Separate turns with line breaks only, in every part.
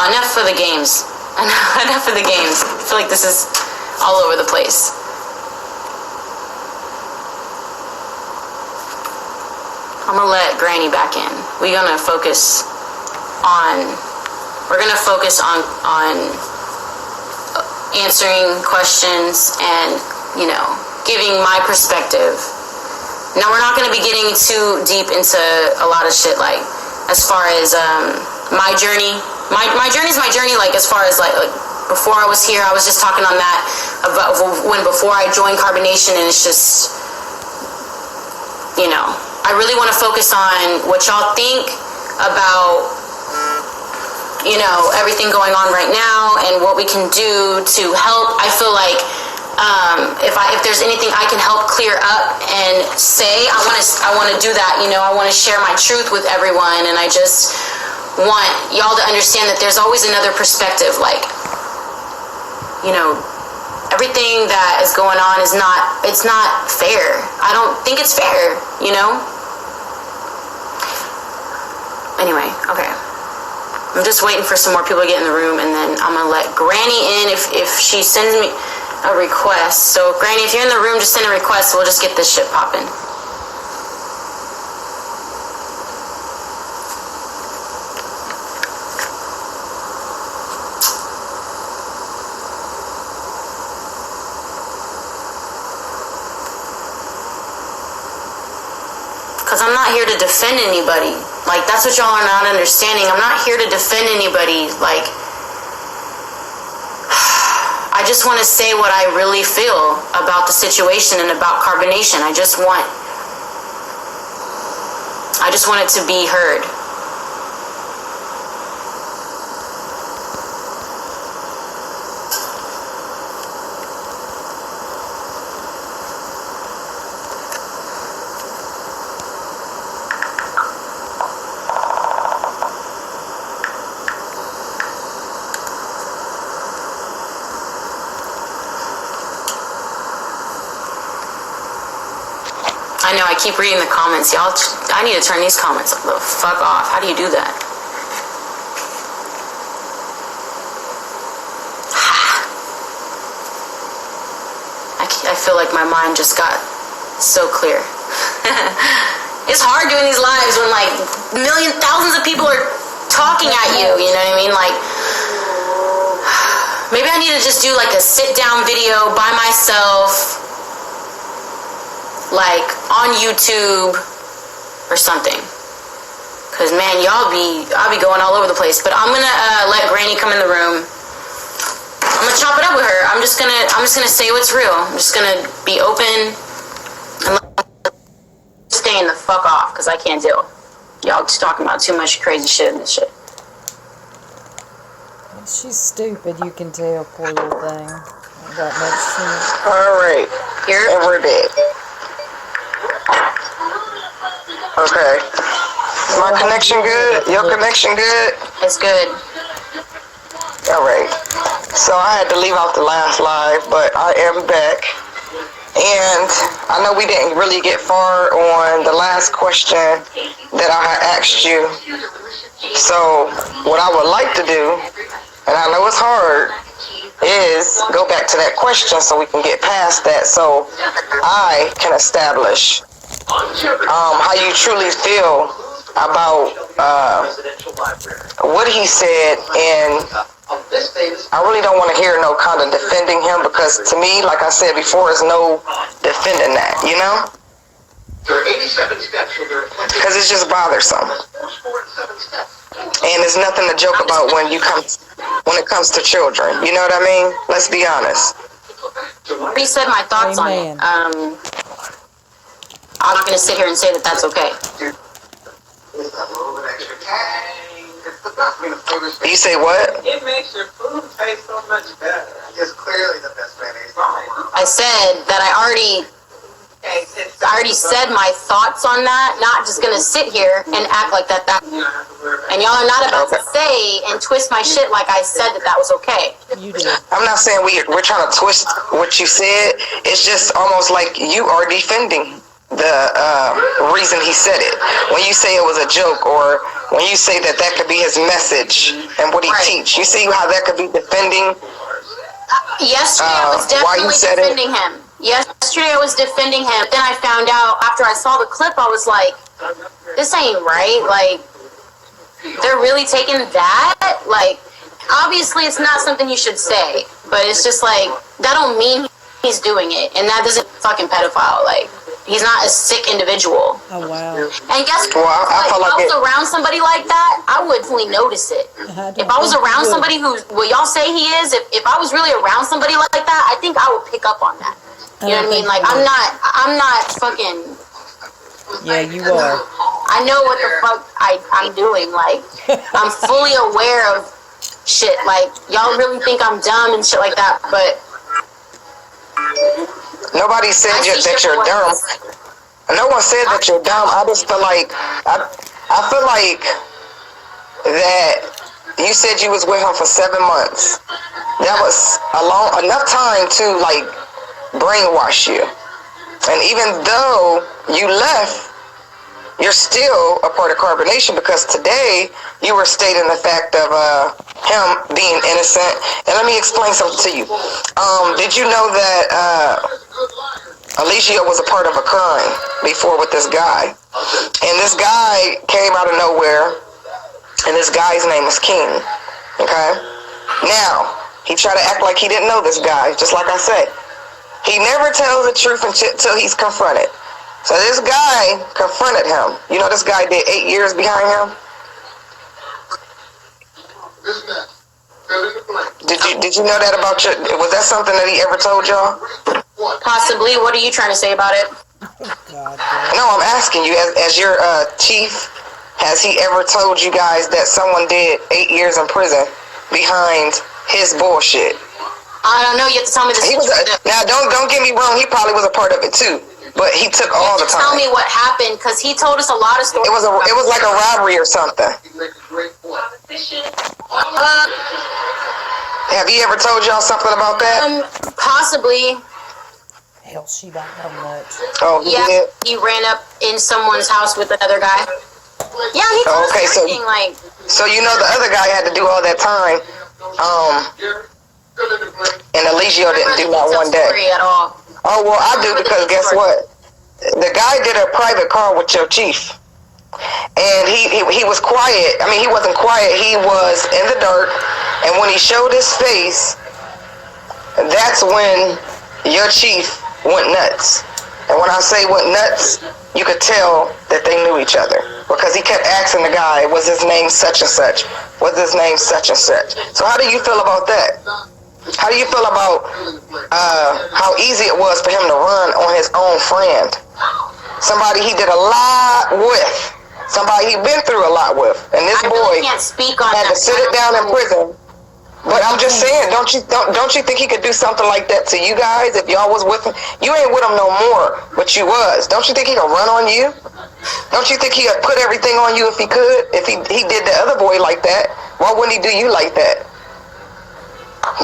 enough for the games. Enough for the games. I feel like this is all over the place. I'm gonna let Granny back in. We're gonna focus on answering questions and, giving my perspective. Now, we're not gonna be getting too deep into a lot of shit, like, as far as my journey. My journey's my journey, like, as far as, like before I was here, I was just talking on that about before I joined Carbonation, and it's just, I really want to focus on what y'all think about, everything going on right now and what we can do to help. I feel like if there's anything I can help clear up and say, I want to do that. I want to share my truth with everyone, and I just want y'all to understand that there's always another perspective. Like, everything that is going on it's not fair. I don't think it's fair, Anyway, okay. I'm just waiting for some more people to get in the room, and then I'm gonna let Granny in if she sends me a request. So, Granny, if you're in the room, just send a request. We'll just get this shit popping. Because I'm not here to defend anybody. Like, that's what y'all are not understanding. I'm not here to defend anybody. Like, I just want to say what I really feel about the situation and about Carbonation. I just want it to be heard. I know, I keep reading the comments. Y'all, I need to turn these comments the fuck off. How do you do that? I feel like my mind just got so clear. It's hard doing these lives when, like, thousands of people are talking at you, you know what I mean? Like, maybe I need to just do, like, a sit-down video by myself, like on YouTube or something, because man, I'll be going all over the place. But I'm gonna let Granny come in the room. I'm gonna chop it up with her. I'm just gonna say what's real. I'm just gonna be open and staying the fuck off, because I can't deal. Y'all just talking about too much crazy shit in this shit.
She's stupid, you can tell, poor little thing. Ain't got much sense.
Alright, and we're dead. Okay. Is my connection good? Your connection good?
It's good.
Alright. So I had to leave out the last live, but I am back. And I know we didn't really get far on the last question that I had asked you. So what I would like to do, and I know it's hard, is go back to that question so we can get past that, so I can establish how you truly feel about what he said. And I really don't want to hear no kind of defending him, because to me, like I said before, there's no defending that, because it's just bothersome, and there's nothing to joke about when it comes to children. You know what I mean? Let's be honest.
I already said my thoughts
Amen.
on it. I'm not going to sit here and say that that's okay.
You say what?
It makes your food taste so much better. It's clearly the best mayonnaise in the world.
I said that I already said my thoughts on that. Not just going to sit here and act like that. And y'all are not about to say and twist my shit like I said that was okay.
You did.
I'm not saying we're trying to twist what you said. It's just almost like you are defending the reason he said it. When you say it was a joke or when you say that could be his message and what he teach. You see how that could be defending.
Yesterday I was definitely defending him. Yesterday I was defending him. Then I found out after I saw the clip, I was like, this ain't right. Like, they're really taking that? Like, obviously it's not something you should say, but it's just like, that don't mean he's doing it. And that doesn't fucking pedophile. Like, he's not a sick individual.
Oh, wow.
And guess what?
Well,
if I was around somebody like that, I would definitely notice it. If I was around somebody who, what y'all say he is, if I was really around somebody like that, I think I would pick up on that. You know what I mean? Like, I'm not fucking...
Yeah, you are.
I know what the fuck I'm doing. Like, I'm fully aware of shit. Like, y'all really think I'm dumb and shit like that, but...
Nobody said that you're dumb. No one said that you're dumb. I just feel like I feel like that you said you was with him for 7 months. That was enough time to like brainwash you. And even though you left, you're still a part of carbonation because today you were stating the fact of him being innocent. And let me explain something to you. Did you know that Alicia was a part of a crime before with this guy? And this guy came out of nowhere, and this guy's name is King. Okay? Now, he tried to act like he didn't know this guy, just like I said. He never tells the truth until he's confronted. So this guy confronted him. You know this guy did 8 years behind him? Did you know that about you? Was that something that he ever told y'all?
Possibly. What are you trying to say about it?
No, I'm asking you, as your chief, has he ever told you guys that someone did 8 years in prison behind his bullshit?
I don't know. You have to tell me this.
Now, don't get me wrong. He probably was a part of it too, but he took all the time.
Tell me what happened, because he told us a lot of stories.
It was like a robbery or something. Have he ever told y'all something about that?
Possibly.
Hell, she don't know much.
Oh,
yeah. He ran up in someone's house with another guy. Yeah, he told us everything.
So you know the other guy had to do all that time. And Eligio didn't do that one day.
At all.
Oh, well, I do, because guess what? The guy did a private call with your chief. And he was quiet. I mean, he wasn't quiet. He was in the dark. And when he showed his face, that's when your chief went nuts. And when I say went nuts, you could tell that they knew each other. Because he kept asking the guy, was his name such and such? Was his name such and such? So how do you feel about that? How do you feel about how easy it was for him to run on his own friend? Somebody he did a lot with. Somebody he been through a lot with. And this boy
can't speak on
had to sit it down in prison. But I'm just saying, don't you think he could do something like that to you guys if y'all was with him? You ain't with him no more, but you was. Don't you think he could run on you? Don't you think he would put everything on you if he could? If he did the other boy like that, why wouldn't he do you like that?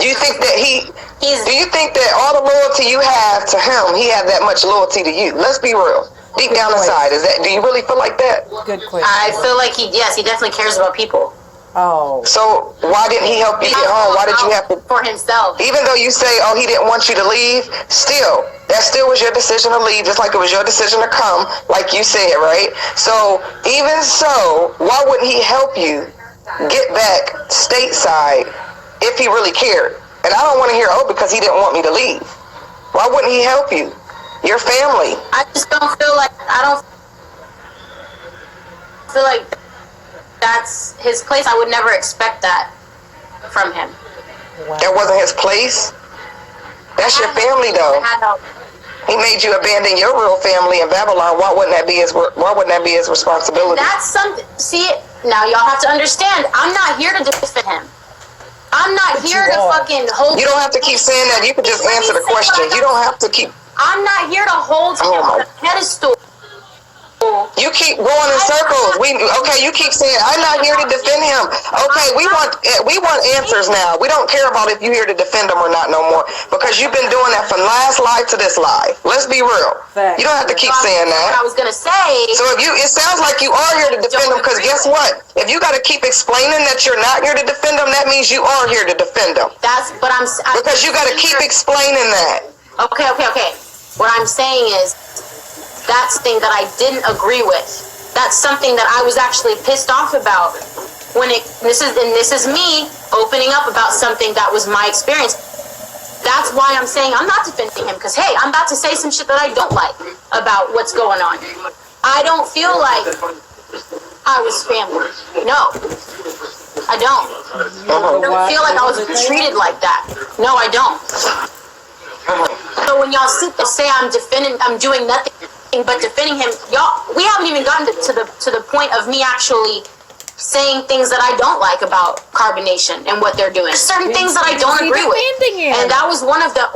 Do you think that do you think that all the loyalty you have to him, he have that much loyalty to you? Let's be real. Deep down inside, do you really feel like that?
Good question.
I feel like he definitely cares about people.
Oh.
So why didn't he help you get home? Why did you have to?
For himself.
Even though you say, oh, he didn't want you to leave, that still was your decision to leave, just like it was your decision to come, like you said, right? So even so, why wouldn't he help you get back stateside if he really cared? And I don't want to hear, oh, because he didn't want me to leave. Why wouldn't he help you? Your family.
I just don't feel like, feel like that's his place. I would never expect that from him.
That wasn't his place? That's your family, though. He made you abandon your real family in Babylon. Why wouldn't that be his responsibility?
That's something. See, now y'all have to understand, I'm not here to defend him. I'm not here to fucking hold.
You don't have to keep saying that. You can just answer the question. You don't have to keep.
I'm not here to hold him on a pedestal
You keep going in circles. You keep saying I'm not here to defend him. Okay, we want answers now. We don't care about if you're here to defend him or not no more, because you've been doing that from last live to this live. Let's be real. You don't have to keep saying that.
I was gonna say.
So it sounds like you are here to defend him, because guess what? If you got to keep explaining that you're not here to defend him, that means you are here to defend him. Because you got to keep explaining that. Okay.
What I'm saying is, that's the thing that I didn't agree with. That's something that I was actually pissed off about. This is me opening up about something that was my experience. That's why I'm saying I'm not defending him, because hey, I'm about to say some shit that I don't like about what's going on. I don't feel like I was family. No, I don't. I don't feel like I was treated like that. No, I don't. So when y'all sit there say I'm doing nothing but defending him, y'all, we haven't even gotten to the point of me actually saying things that I don't like about carbonation and what they're doing. There's certain things that I don't agree with. And that was one of the,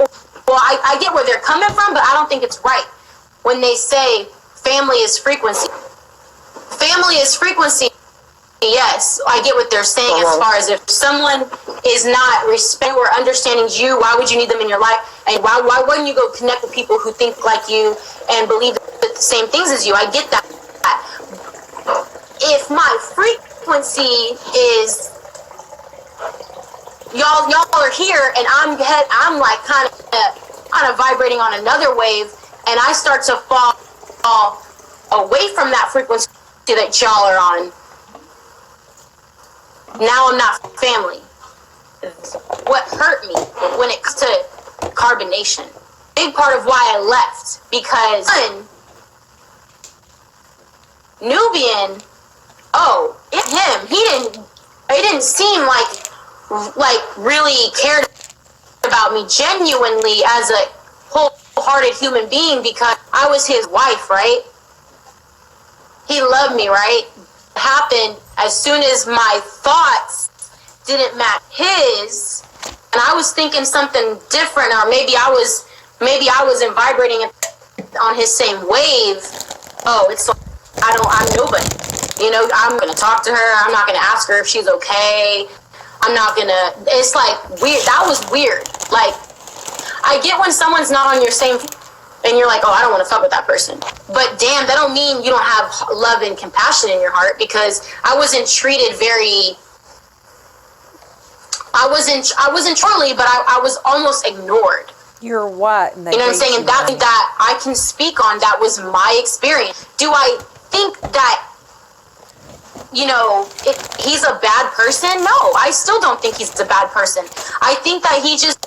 well, I get where they're coming from, but I don't think it's right when they say family is frequency. Family is frequency. Yes, I get what they're saying as far as if someone is not respecting or understanding you, why would you need them in your life? And why wouldn't you go connect with people who think like you and believe the same things as you? I get that. If my frequency is y'all are here and I'm like kind of vibrating on another wave, and I start to fall away from that frequency that y'all are on. Now I'm not family. What hurt me when it comes to carbonation, big part of why I left, because Nubian, he didn't seem like really cared about me genuinely as a wholehearted human being, because I was his wife, right? He loved me, right? It happened as soon as my thoughts didn't match his, and I was thinking something different, or maybe I was vibrating on his same wave. I'm nobody. I'm gonna talk to her. I'm not gonna ask her if she's okay. It's like weird. That was weird. Like, I get when someone's not on your same, and you're like, oh, I don't want to fuck with that person. But damn, that don't mean you don't have love and compassion in your heart, because I wasn't treated very. I wasn't truly, but I was almost ignored.
You're what?
You know what I'm saying? And that I can speak on. That was my experience. Do I think that, he's a bad person? No, I still don't think he's a bad person. I think that he just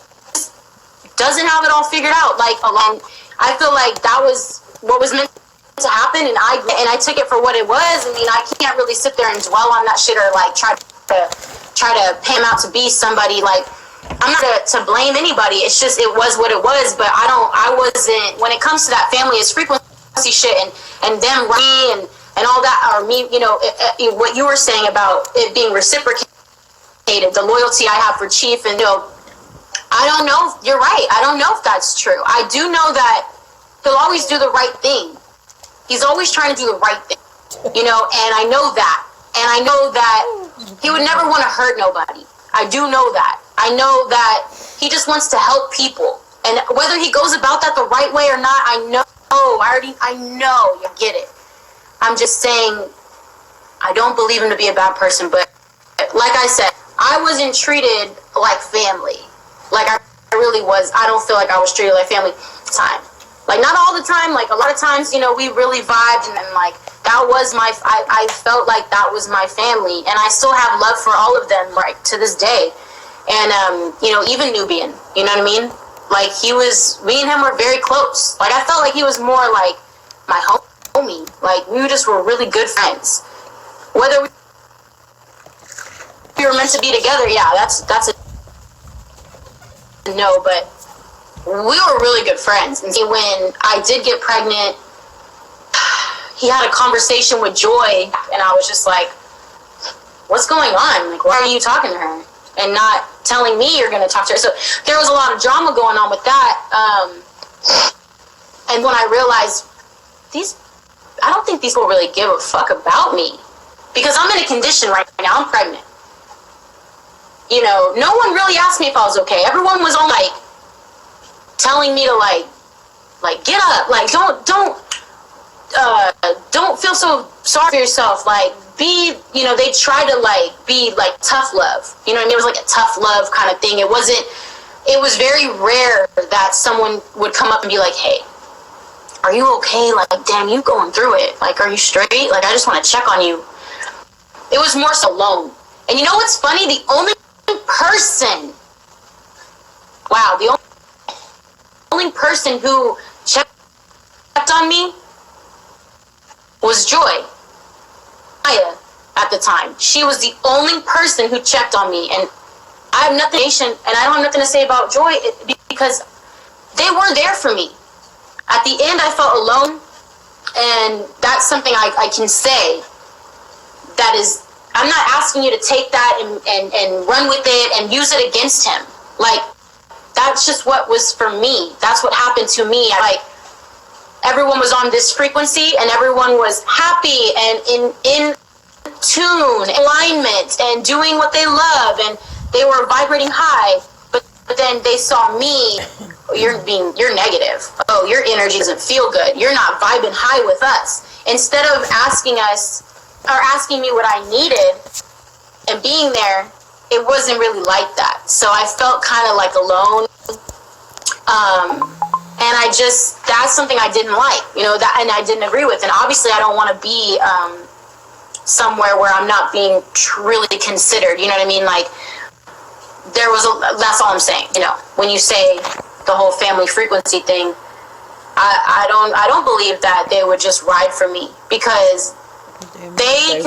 doesn't have it all figured out. I feel like that was what was meant to happen, and I took it for what it was. I mean, I can't really sit there and dwell on that shit, or like try to pay him out to be somebody. Like, I'm not to blame anybody. It's just, it was what it was. But I wasn't, when it comes to that family is frequency shit and them running and all that, or me, what you were saying about it being reciprocated, the loyalty I have for Chief, and I don't know. You're right. I don't know if that's true. I do know that he'll always do the right thing. He's always trying to do the right thing, and I know that. And I know that he would never want to hurt nobody. I do know that. I know that he just wants to help people. And whether he goes about that the right way or not, I know. I know you get it. I'm just saying, I don't believe him to be a bad person, but like I said, I wasn't treated like family. Like, I really was. I don't feel like I was treated like family time. Like, not all the time. Like, a lot of times, we really vibed, and like, that was I felt like that was my family, and I still have love for all of them, right, to this day. And, even Nubian, you know what I mean? Like, me and him were very close. Like, I felt like he was more like my homie. Like, we just were really good friends. Whether we were meant to be together, yeah, that's a no, but we were really good friends. And when I did get pregnant, he had a conversation with Joy, and I was just like, what's going on? Like, why are you talking to her? And not telling me you're going to talk to her. So there was a lot of drama going on with that. And when I realized, these I don't think these people really give a fuck about me. Because I'm in a condition right now, I'm pregnant. You know, no one really asked me if I was okay. Everyone was on, like, telling me to, like, get up. Like, don't feel so sorry for yourself. Like, you know, they try to, like, be, like, tough love. You know what I mean? It was like a tough love kind of thing. It was very rare that someone would come up and be like, hey, are you okay? Like, damn, you going through it. Like, are you straight? Like, I just want to check on you. It was more so alone. And you know what's funny? The only person who checked on me was Joy. Maya, at the time. She was the only person who checked on me. And I have nothing, and I don't have nothing to say about Joy because they weren't there for me. At the end, I felt alone, and that's something I can say. That is, I'm not asking you to take that and run with it and use it against him. Like, that's just what was for me. That's what happened to me. Like, everyone was on this frequency, and everyone was happy and in tune, alignment, and doing what they love, and they were vibrating high. But then they saw me. You're negative. Oh, your energy doesn't feel good. You're not vibing high with us. Instead of asking me what I needed and being there, it wasn't really like that. So I felt kind of like alone. And that's something I didn't like, you know, and I didn't agree with. And obviously I don't want to be somewhere where I'm not being truly considered. You know what I mean? Like, that's all I'm saying. You know, when you say the whole family frequency thing, I don't believe that they would just ride for me, because they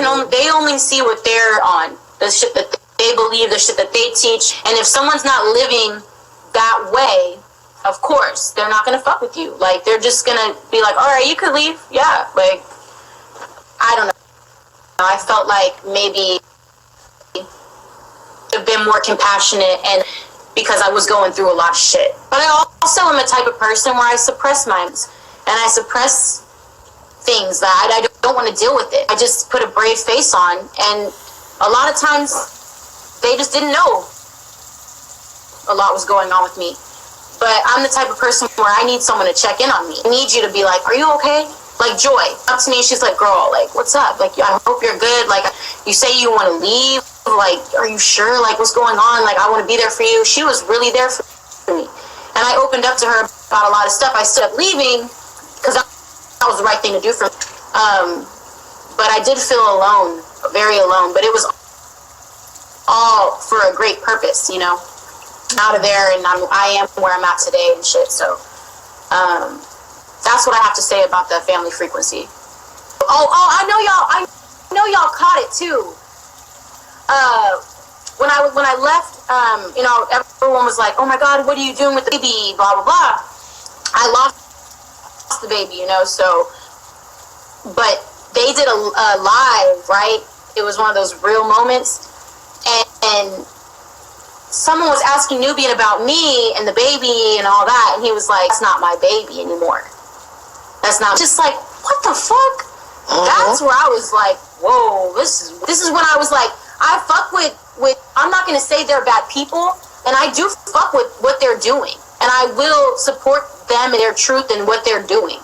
only see what they're on, the shit that they believe, the shit that they teach. And if someone's not living that way, of course they're not gonna fuck with you. Like, they're just gonna be like, all right, you could leave. Yeah, like, I don't know. I felt like maybe have been more compassionate, and because I was going through a lot of shit. But I also am a type of person where I suppress minds, and I suppress things that I don't want to deal with it. I just put a brave face on, and a lot of times they just didn't know a lot was going on with me. But I'm the type of person where I need someone to check in on me. I need you to be like, are you okay? Like, Joy up to me, she's like, girl, like, what's up? Like, I hope you're good. Like, you say you want to leave. Like, are you sure? Like, what's going on? Like, I want to be there for you. She was really there for me. And I opened up to her about a lot of stuff. I stood up leaving because that was the right thing to do for me. But I did feel alone, very alone. But it was all for a great purpose, you know. Out of there, and I am where I'm at today and shit. So that's what I have to say about the family frequency. Oh, I know y'all caught it too. When I left, you know, everyone was like, oh my God, what are you doing with the baby, blah blah blah. I lost the baby, you know. So, but they did a live, right? It was one of those real moments, and someone was asking Nubian about me and the baby and all that, and he was like, that's not my baby anymore. That's not, just like, what the fuck? That's where I was like, whoa, this is when I was like, I fuck with I'm not gonna say they're bad people, and I do fuck with what they're doing, and I will support them and their truth and what they're doing.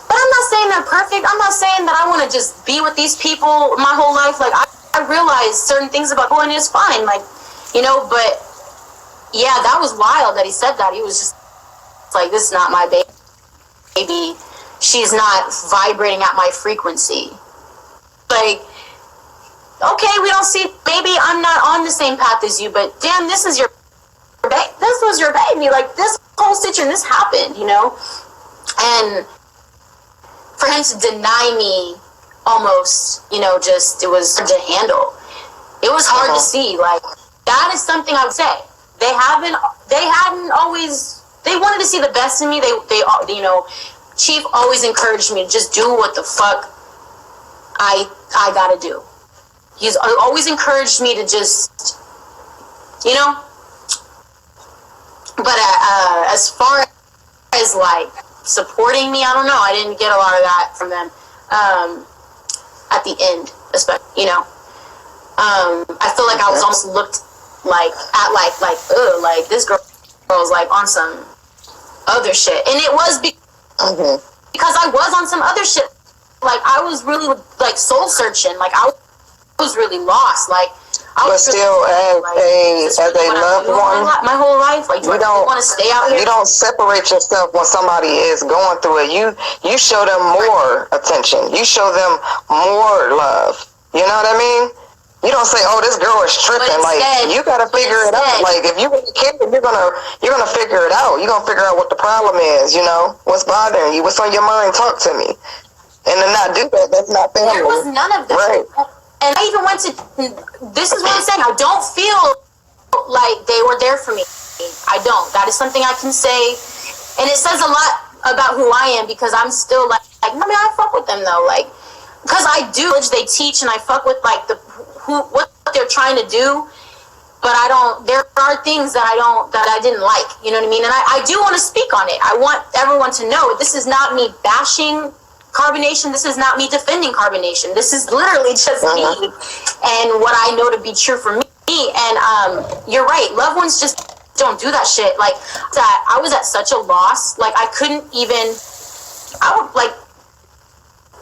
But I'm not saying they're perfect. I'm not saying that I want to just be with these people my whole life. Like, I realize certain things about going is fine, like, you know. But yeah, that was wild that he said that. He was just like, this is not my baby. She's not vibrating at my frequency. Like, okay, we don't see, maybe I'm not on the same path as you, but damn, this was your baby. Like, this whole situation, this happened, you know. And for him to deny me, almost, you know, just, it was hard to handle. It was hard to see. Like, that is something I would say. They hadn't always, they wanted to see the best in me. They you know, Chief always encouraged me to just do what the fuck I gotta do. He's always encouraged me to just, you know. But as far as like supporting me, I don't know. I didn't get a lot of that from them. at the end, especially, you know. I feel like I was almost looked like at like this girl was like on some other shit, and it was because I was on some other shit. Like I was really like soul searching. Like I was really lost. Like I was
but still,
really,
as a loved one,
my whole life, like
you don't
want to stay out here.
You don't separate yourself when somebody is going through it. You show them more attention. You show them more love. You know what I mean? You don't say, "Oh, this girl is tripping." Like you gotta figure it out. Like if you really care, you're gonna figure it out. You're gonna figure out what the problem is. You know what's bothering you, what's on your mind. Talk to me. And to not do that, that's not family.
There was none of this.
Right.
And I even went to. This is what I'm saying. I don't feel like they were there for me. I don't. That is something I can say, and it says a lot about who I am because I'm still like I mean, I fuck with them though, like because I do. They teach, and I fuck with like what they're trying to do, but I don't. There are things that I didn't like. You know what I mean? And I do want to speak on it. I want everyone to know this is not me bashing carbonation. This is not me defending carbonation. This is literally just me and what I know to be true for me. And you're right. Loved ones just don't do that shit. Like that. I was at such a loss. Like I couldn't even. I would like.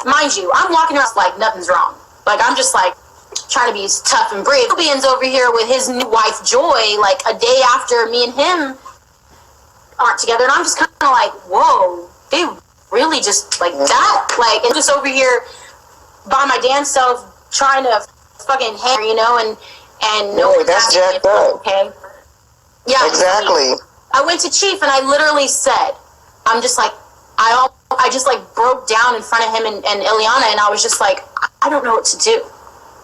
Mind you, I'm walking around like nothing's wrong. Like I'm just like trying to be tough and brave. Nubian's over here with his new wife Joy, like a day after me and him aren't together, and I'm just kind of like, whoa, they really just like that, like, and just over here by my damn self trying to fucking hair, you know, and no one's
that's jacked up.
Okay, yeah,
exactly.
I went to Chief and I literally said, I'm just like, I just like broke down in front of him and Ileana, and I was just like, I don't know what to do.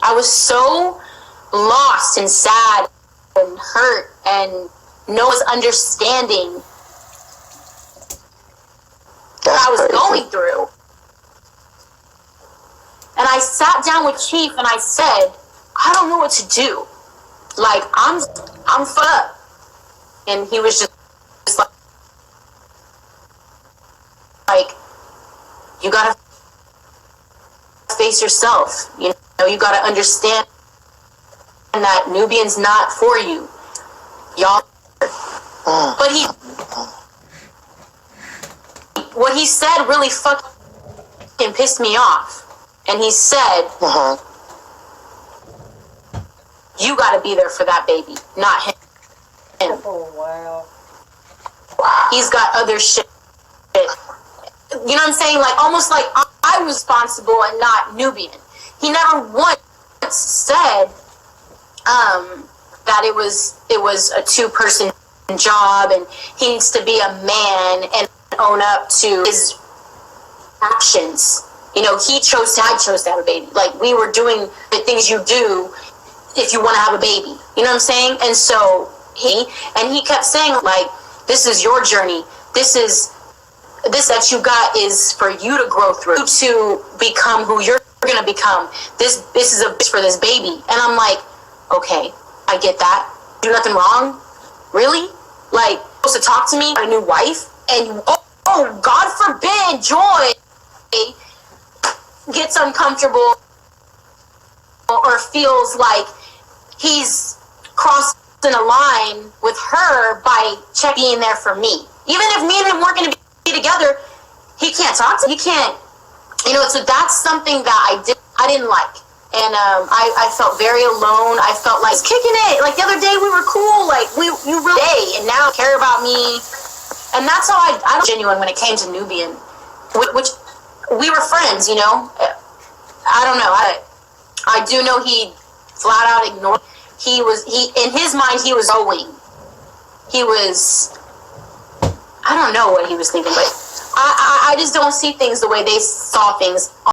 I was so lost and sad and hurt and no one's understanding what I was going through. And I sat down with Chief and I said, I don't know what to do. Like, I'm fucked. And he was just like, you gotta face yourself. You know, you gotta understand that Nubian's not for you. Y'all. But what he said really fucking pissed me off. And he said, you gotta be there for that baby, not him.
Oh, wow.
He's got other shit. You know what I'm saying? Like, almost like I was responsible and not Nubian. He never once said that it was a two-person job and he needs to be a man and own up to his actions. You know, I chose to have a baby. Like, we were doing the things you do if you want to have a baby. You know what I'm saying? And so he kept saying, like, this is your journey. This that you got is for you to grow through, to become who you're going to become. This is a bitch for this baby. And I'm like, okay, I get that. Do nothing wrong? Really? Like, supposed to talk to me, a new wife, and oh, God forbid, Joy gets uncomfortable or feels like he's crossing a line with her by being there for me. Even if me and him weren't going to be together, he can't talk to me. He can't, you know, so that's something that I didn't like. And I felt very alone. I felt like kicking it. Like the other day we were cool. Like you really, and now care about me. And that's how I was genuine when it came to Nubian, which we were friends, you know. I don't know. I do know he flat out ignored. He in his mind he was owing. He was, I don't know what he was thinking, but I just don't see things the way they saw things